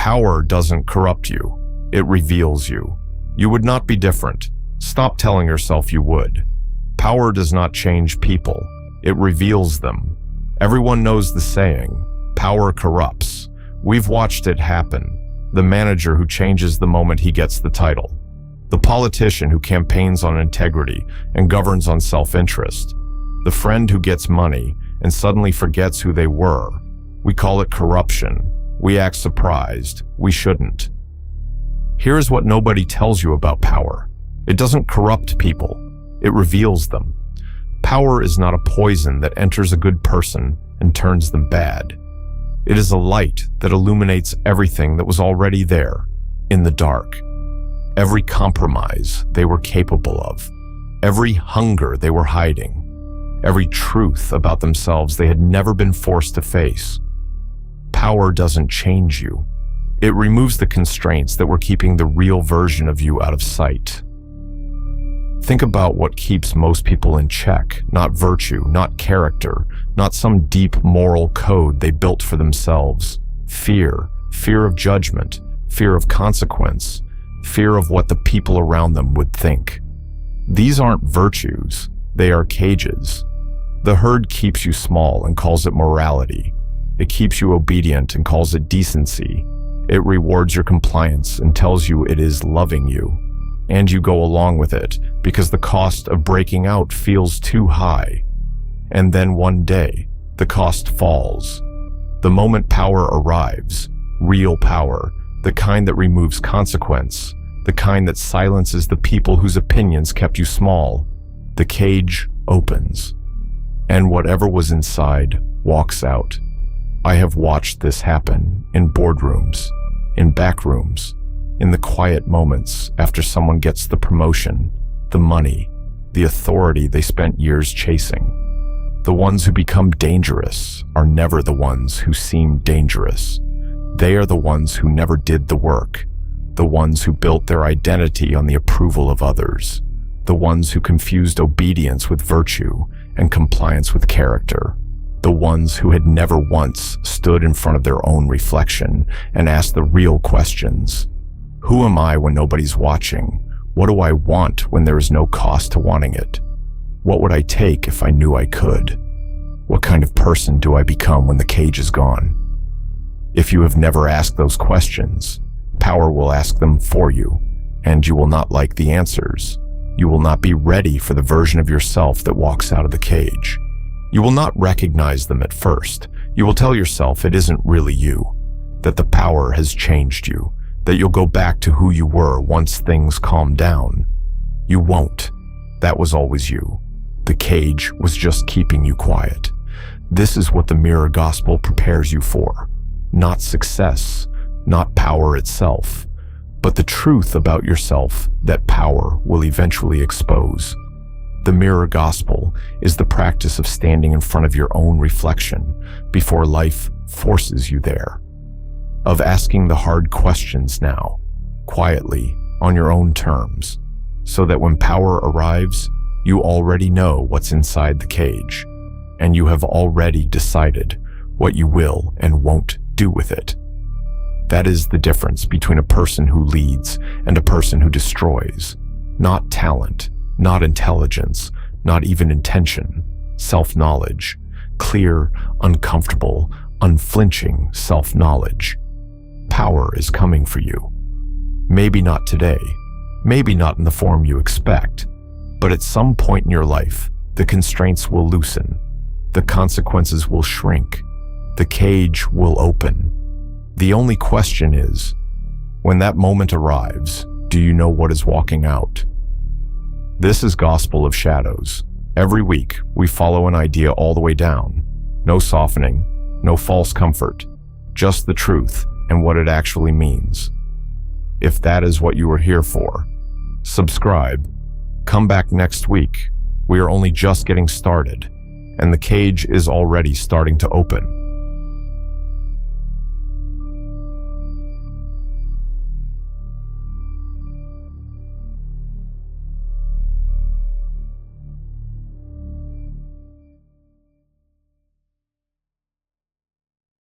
Power doesn't corrupt you. It reveals you. You would not be different. Stop telling yourself you would. Power does not change people. It reveals them. Everyone knows the saying, power corrupts. We've watched it happen. The manager who changes the moment he gets the title. The politician who campaigns on integrity and governs on self-interest. The friend who gets money and suddenly forgets who they were. We call it corruption. We act surprised. We shouldn't. Here's what nobody tells you about power. It doesn't corrupt people. It reveals them. Power is not a poison that enters a good person and turns them bad. It is a light that illuminates everything that was already there, in the dark. Every compromise they were capable of. Every hunger they were hiding. Every truth about themselves they had never been forced to face. Power doesn't change you. It removes the constraints that were keeping the real version of you out of sight. Think about what keeps most people in check, not virtue, not character, not some deep moral code they built for themselves. Fear of judgment, fear of consequence, fear of what the people around them would think. These aren't virtues, they are cages. The herd keeps you small and calls it morality. It keeps you obedient and calls it decency. It rewards your compliance and tells you it is loving you. And you go along with it because the cost of breaking out feels too high. And then one day, the cost falls. The moment power arrives, real power, the kind that removes consequence, the kind that silences the people whose opinions kept you small, the cage opens. And whatever was inside walks out. I have watched this happen in boardrooms, in back rooms, in the quiet moments after someone gets the promotion, the money, the authority they spent years chasing. The ones who become dangerous are never the ones who seem dangerous. They are the ones who never did the work, the ones who built their identity on the approval of others, the ones who confused obedience with virtue and compliance with character, the ones who had never once stood in front of their own reflection and asked the real questions. Who am I when nobody's watching? What do I want when there is no cost to wanting it? What would I take if I knew I could? What kind of person do I become when the cage is gone? If you have never asked those questions, power will ask them for you, and you will not like the answers. You will not be ready for the version of yourself that walks out of the cage. You will not recognize them at first. You will tell yourself it isn't really you, that the power has changed you, that you'll go back to who you were once things calm down. You won't. That was always you. The cage was just keeping you quiet. This is what the mirror gospel prepares you for. Not success, not power itself, but the truth about yourself that power will eventually expose. The mirror gospel is the practice of standing in front of your own reflection before life forces you there. Of asking the hard questions now, quietly, on your own terms, so that when power arrives, you already know what's inside the cage, and you have already decided what you will and won't do with it. That is the difference between a person who leads and a person who destroys. Not talent, not intelligence, not even intention, self-knowledge, clear, uncomfortable, unflinching self-knowledge. Power is coming for you. Maybe not today, maybe not in the form you expect, but at some point in your life, the constraints will loosen, the consequences will shrink, the cage will open. The only question is, when that moment arrives, do you know what is walking out? This is Gospel of Shadows. Every week, we follow an idea all the way down. No softening, no false comfort, just the truth and what it actually means. If that is what you are here for, subscribe. Come back next week. We are only just getting started, and the cage is already starting to open.